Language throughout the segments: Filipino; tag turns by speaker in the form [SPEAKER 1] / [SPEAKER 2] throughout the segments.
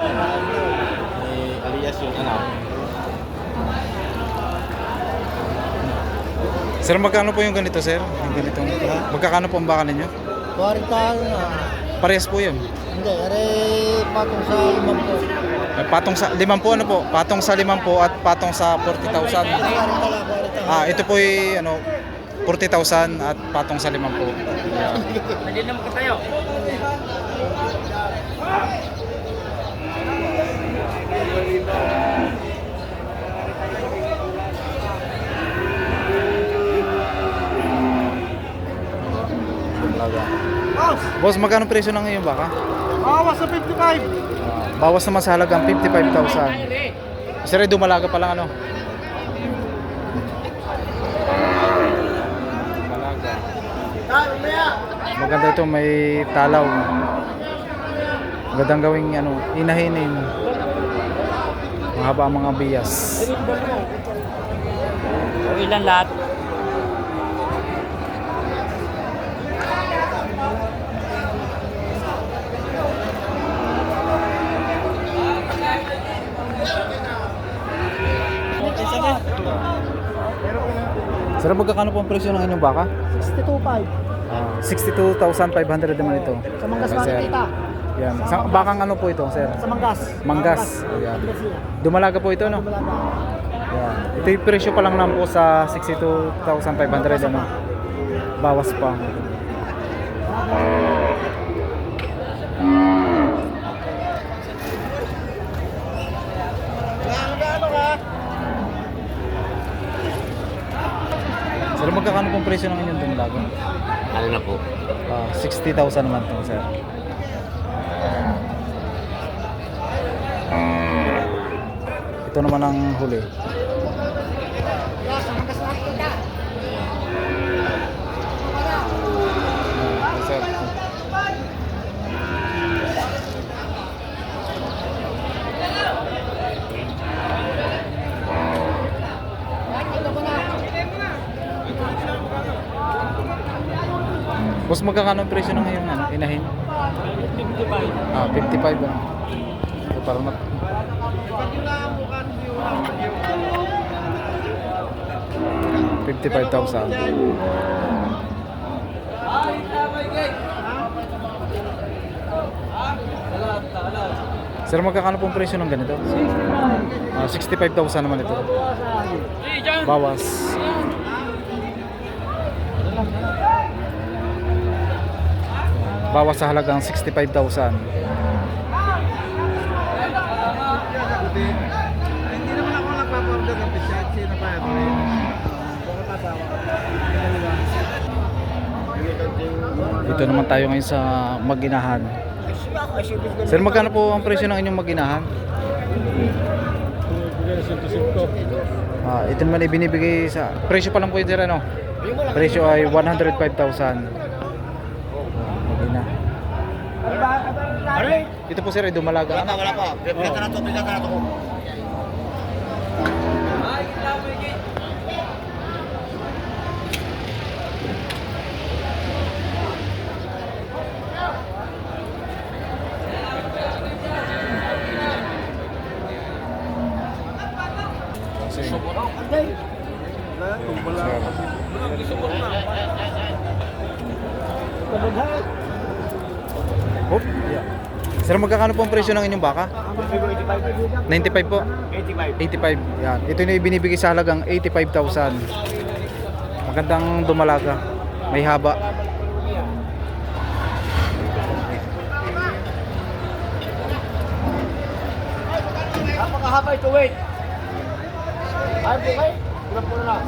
[SPEAKER 1] Alias yung ano.
[SPEAKER 2] Sir, magkano po yung ganito, sir? Yung ganitong, magkakano po ang baka ninyo?
[SPEAKER 3] 40 na.
[SPEAKER 2] Parehas po yun.
[SPEAKER 3] Hindi, patong sa 5 po.
[SPEAKER 2] Patong sa 5 po, ano po? Patong sa 5 po at patong sa 40,000.
[SPEAKER 3] 40 lang, 40.
[SPEAKER 2] Ito po ay ano, 40,000 at patong sa 5 po.
[SPEAKER 1] Nandiyan naman ka tayo.
[SPEAKER 2] Boss, magkano presyo ng iyong baka?
[SPEAKER 3] Bawas sa 55.
[SPEAKER 2] Bawas naman sa halagang 55,000. Sir, dumalaga pa lang ano? Maganda ito, may talaw. Magandang gawing ano, inahinin. Mahaba ang mga bias.
[SPEAKER 1] O ilan lahat?
[SPEAKER 2] Sir, magkakano po ang presyo ng inyong baka?
[SPEAKER 3] 62.5.
[SPEAKER 2] 62,500 naman ito.
[SPEAKER 3] Sa Mangas
[SPEAKER 2] Okay, sir.
[SPEAKER 3] Marikita.
[SPEAKER 2] Yan. Bakang ano po ito, sir?
[SPEAKER 3] Sa Mangas.
[SPEAKER 2] Manggas. Ayan. Dumalaga po ito, no?
[SPEAKER 3] Bulaga.
[SPEAKER 2] Yan. Ito yung presyo pa lang naman po sa 62,500, ano? Bawas pa. Sir, magkakano pong presyo ng inyong dumalaga?
[SPEAKER 1] Ano na po?
[SPEAKER 2] 60,000 naman ito, sir. Ito naman ang huli. Sir. Boss, magkakano ang presyo ng ngayong ano, inahin? 55 ano. So, parang 55,000. Sir, magkakano pong presyo ng ganito? 65,000 naman ito. Bawas. Bawas sa halagang 65,000.
[SPEAKER 3] Hindi naman ako nagpa-order ng pizza. Sino pa yan?
[SPEAKER 2] Dito naman tayo ngayon sa Maginahan. Sir, magkano po ang presyo ng inyong Maginahan? Ito naman ay binibigay sa presyo pa lang po ito, ano? Presyo ay 105,000. Ito po, sir, ay dumalaga.
[SPEAKER 3] Wala pa. Bigatan na to ko.
[SPEAKER 2] Oh, yeah. Sir, magkakano po ang presyo ng inyong baka? 95 po? 85. Yan. Ito na ibinibigay sa halagang 85,000. Magandang dumalaga. May haba.
[SPEAKER 3] Napakahaba ito, wait. Ay, po kayo? Kulang po na lang.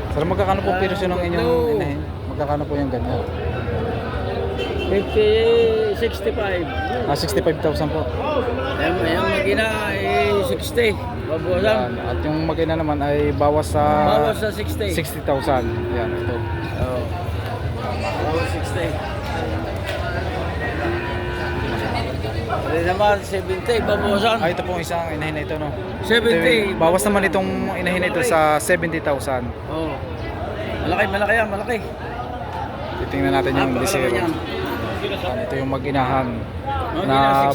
[SPEAKER 2] Sir, magkakano po ang presyo ng inyong inahin? Magkakano po yung ganyan?
[SPEAKER 1] 65.
[SPEAKER 2] 65,000 po.
[SPEAKER 1] Yung magina ay 60. Babawasan.
[SPEAKER 2] Yan. At yung magina naman ay bawas sa
[SPEAKER 1] Bawas sa 60.
[SPEAKER 2] 60,000. Yan, ito.
[SPEAKER 1] Oo. Bawas 60. Pwede naman 70. Babawasan.
[SPEAKER 2] Ito pong isang inahin na ito, no?
[SPEAKER 1] 70.
[SPEAKER 2] Bawas naman itong inahin na ito sa 70,000.
[SPEAKER 1] Oo. Malaki yan, malaki.
[SPEAKER 2] tingnan natin yung bisero. Ito yung mag-inahan na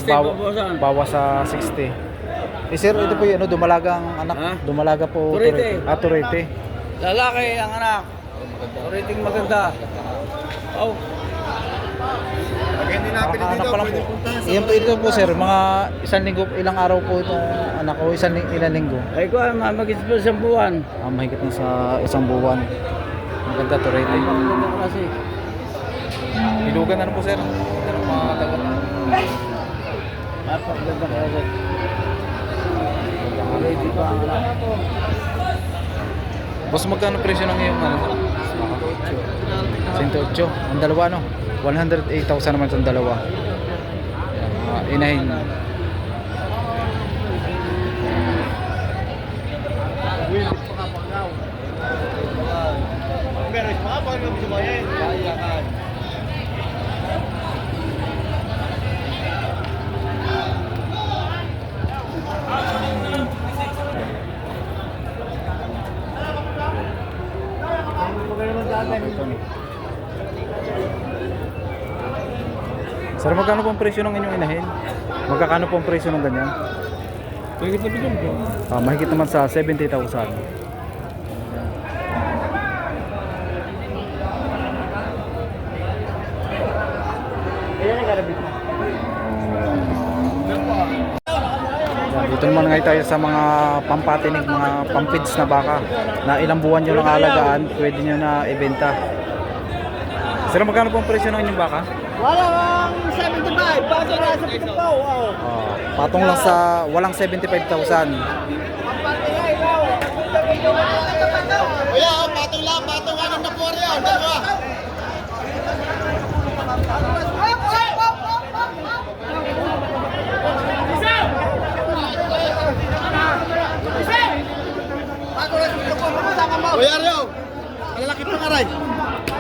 [SPEAKER 2] bawas sa 60. Eh sir, ito po yung ano, dumalagang anak.
[SPEAKER 1] Ha?
[SPEAKER 2] Dumalaga po.
[SPEAKER 1] Turete.
[SPEAKER 2] Turete.
[SPEAKER 1] Lalaki ang anak. Rating maganda. Oh.
[SPEAKER 2] Anak pa lang po. Yan po ito po sir, mga isang linggo, ilang araw po itong anak ko, ilang linggo.
[SPEAKER 1] Ay ko, magigit pa isang buwan.
[SPEAKER 2] Mahigit na sa isang buwan. Maganda Turete.
[SPEAKER 1] Maganda kasi.
[SPEAKER 2] Ilugan na po sir. Ito ng mga tagal.
[SPEAKER 1] Napakaganda kasi. Ready pa ang anak.
[SPEAKER 2] Boss, magkano presyo ng iyong ano? 108. Ang dalawa no? 108,000 naman sa dalawa. Inahin. Sir, magkano po ang presyo ng inyong inahin? Magkano po ang presyo ng ganyan?
[SPEAKER 1] Mahigit na bigyan ko.
[SPEAKER 2] Mahigit naman sa 70,000. Dito naman ngayon tayo sa mga pampatinig, mga pampids na baka na ilang buwan nyo lang alagaan, pwede nyo na ibenta. Sir, magkano po ang presyo ng inyong baka?
[SPEAKER 3] Walang 75, bago na sa pito.
[SPEAKER 2] Patong lang sa walang 75,000.
[SPEAKER 3] Kuya, patong lang, patong anong na po rin. Dalawa. Kuya Rio, malalaki pa nga rin.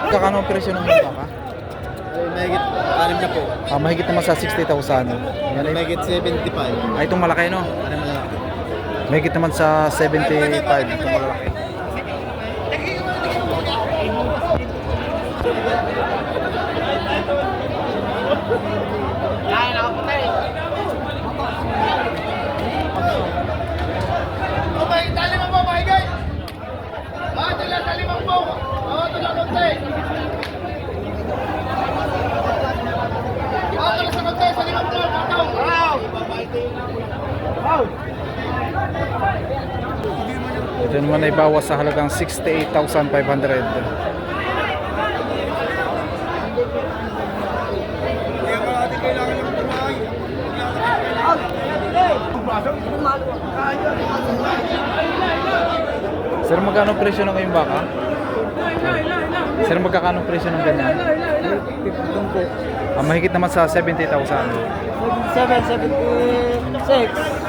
[SPEAKER 2] Magkano ang presyo ng inyong baka?
[SPEAKER 3] Mahigit, anim na po.
[SPEAKER 2] Mahigit naman sa 60,000. Yan ay,
[SPEAKER 3] Mahigit 75.
[SPEAKER 2] itong malaki no?
[SPEAKER 3] Anim na lang.
[SPEAKER 2] Mahigit naman sa 75 itong malaki. Ito naman ay bawas sa halagang 68,500. Sir, magkano presyo ng iyong baka? Sir, magkano presyo ng ganyan? Mahigit naman sa 70,000.
[SPEAKER 3] 776.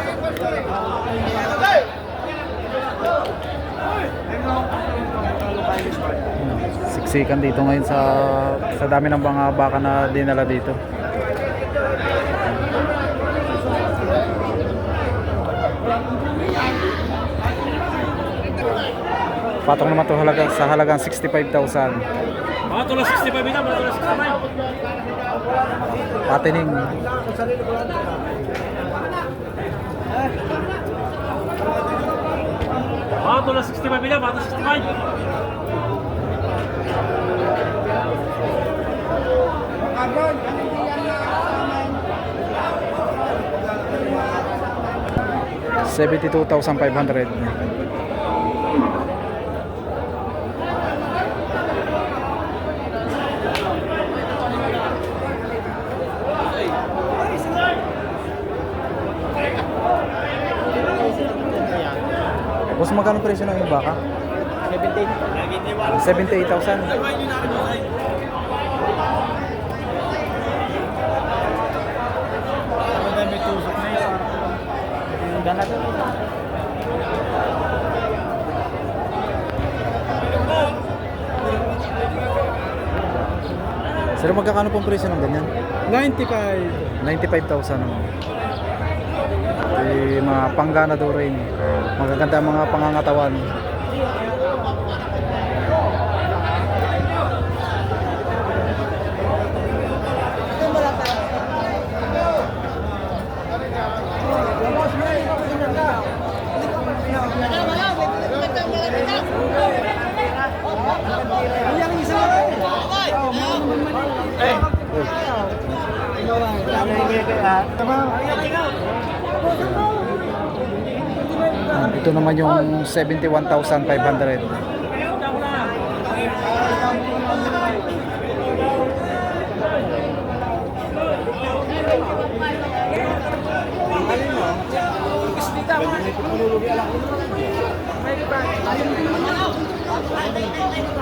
[SPEAKER 2] Siksikan dito ngayon sa dami ng mga baka na dinala dito. Patong naman to sa halagang 65,000.
[SPEAKER 4] Mga tulas 65 ina, mga tulas 65.
[SPEAKER 2] Patining.
[SPEAKER 4] Mga tulas 65 ina, mga tulas 65. $72,500. Boss, magkano presyo ng iyong baka? 78,000. Sir, magkakano pong presyo ng ganyan? 95,000 naman. Mga pangganador rin. Magaganda ang mga pangangatawan.
[SPEAKER 3] Eh.
[SPEAKER 2] Ito naman yung 71,500.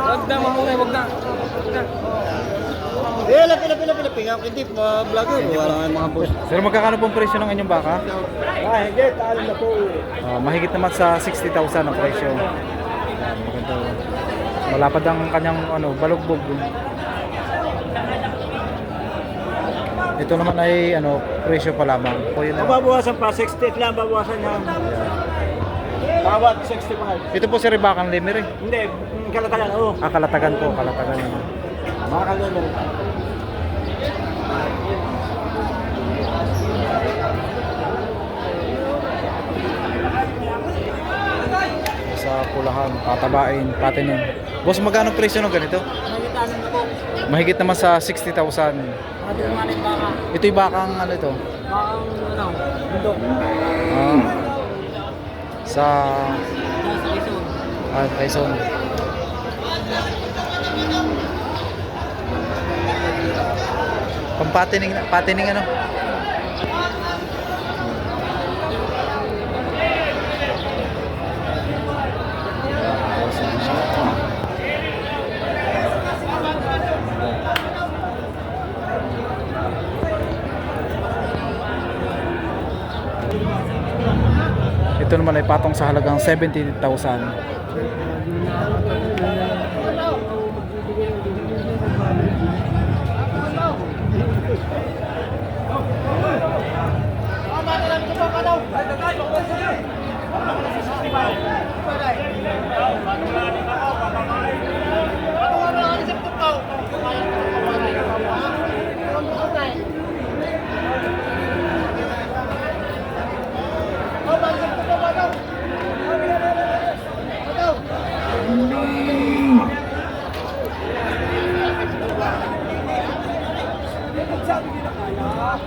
[SPEAKER 1] Wag na, mamungay, wag na.
[SPEAKER 3] Eh, pila. Pinga, hindi, vlogger. Wala nga mga boss.
[SPEAKER 2] Sir, magkakano pong presyo ng inyong baka?
[SPEAKER 3] Hindi, talo na po.
[SPEAKER 2] Mahigit naman sa 60,000 ang presyo. Ayan, maganda. Malapad ang kanyang balugbog. Ito naman ay presyo pa lamang. O yun na.
[SPEAKER 3] Babawasan pa, 68 lang, babawasan niya. Bawat 65.
[SPEAKER 2] Ito po si Ribakan Lemer eh.
[SPEAKER 3] Hindi, kalatagan, oo.
[SPEAKER 2] Kalatagan po, kalatagan.
[SPEAKER 3] Mga kalatagan.
[SPEAKER 2] Sa pulahan, patabain, patinin. Boss, magkano presyo ng ganito? Mahigit naman sa 60,000. Ito yung bakang ito?
[SPEAKER 1] Bundok.
[SPEAKER 2] Sa Quezon. Patining ano? Ito naman ay patong sa halagang 70,000.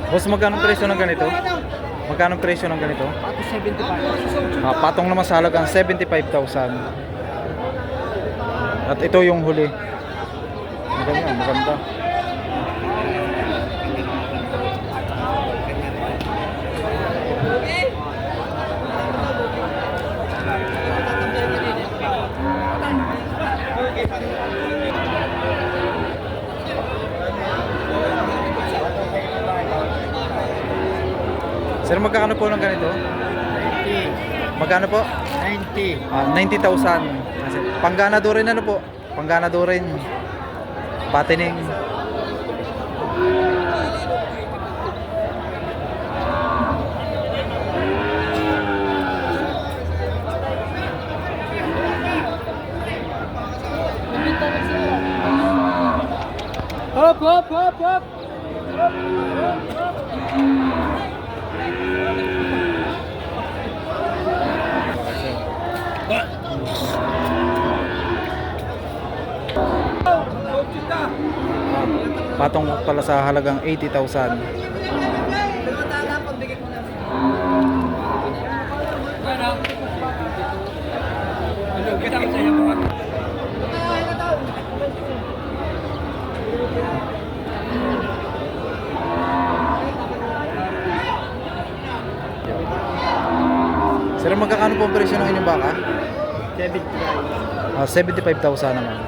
[SPEAKER 2] Boss, magkano presyo ng ganito? Magkano presyo ng ganito?
[SPEAKER 1] Pati 75.
[SPEAKER 2] Patong naman sa halagang 75,000. At ito yung huli. Maganda, maganda. Sir, magkano po ng ganito?
[SPEAKER 1] 90.
[SPEAKER 2] Magkano po?
[SPEAKER 1] 90.
[SPEAKER 2] 90,000. Pangganado rin po? Pangganado rin. Patining.
[SPEAKER 1] Hop, hop, hop, hop.
[SPEAKER 2] Patong pala sa halagang 80,000. Sir, magkakano po ang presyo ng inyong baka? 75,000 naman.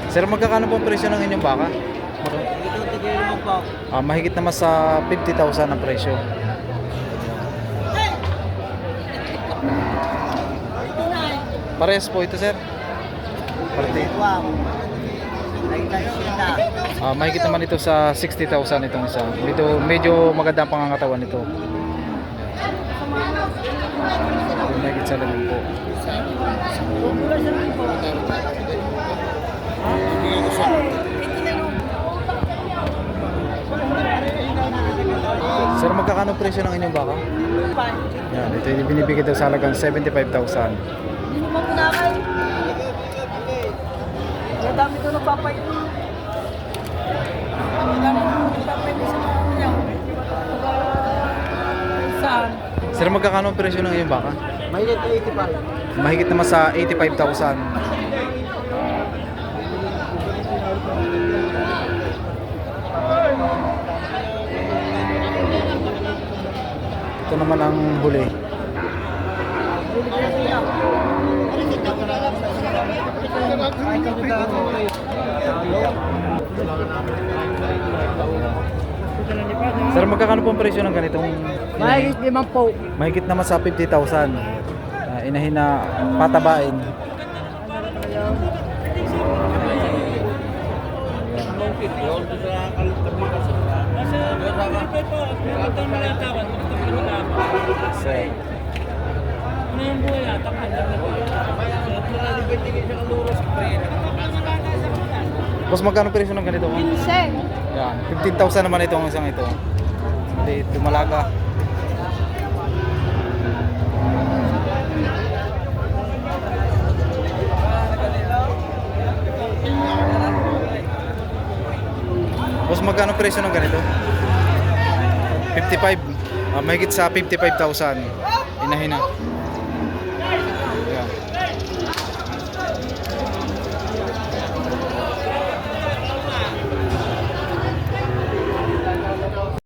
[SPEAKER 2] Sir, magkakano po ang presyo ng inyong baka? Mahigit naman sa 50,000 ang presyo. Parehas po ito, sir. Parte. Mahigit naman ito sa 60,000 itong isa. Medyo maganda ang pangangatawan nito. Mahigit sa 10 po. Sir, magkakano presyo ng inyong baka? Yan, ito yung binibigay daw sa halagang 75,000.
[SPEAKER 3] Hindi naman kunakay. Ang dami ko nagpapayin. Ang dami ko nagpapayin sa mga ulang. Saan?
[SPEAKER 2] Sir, magkakano ang presyo ng inyong baka?
[SPEAKER 3] Mahigit 85.
[SPEAKER 2] Mahigit naman sa 85,000. Ito naman ang huli. Sir, magkakano po ang presyo ng ganitong
[SPEAKER 3] Mahigit 5 po.
[SPEAKER 2] mahigit naman sa 50,000. Inahin na patabain. Sir. Boss, magkano presyo ng ganito?
[SPEAKER 3] 15.
[SPEAKER 2] Yan, 15,000 naman ito ang isang ito. Hindi, dumalaga. Boss, magkano presyo ng ganito? 55. Mahigit sa 55,000. Inahin na.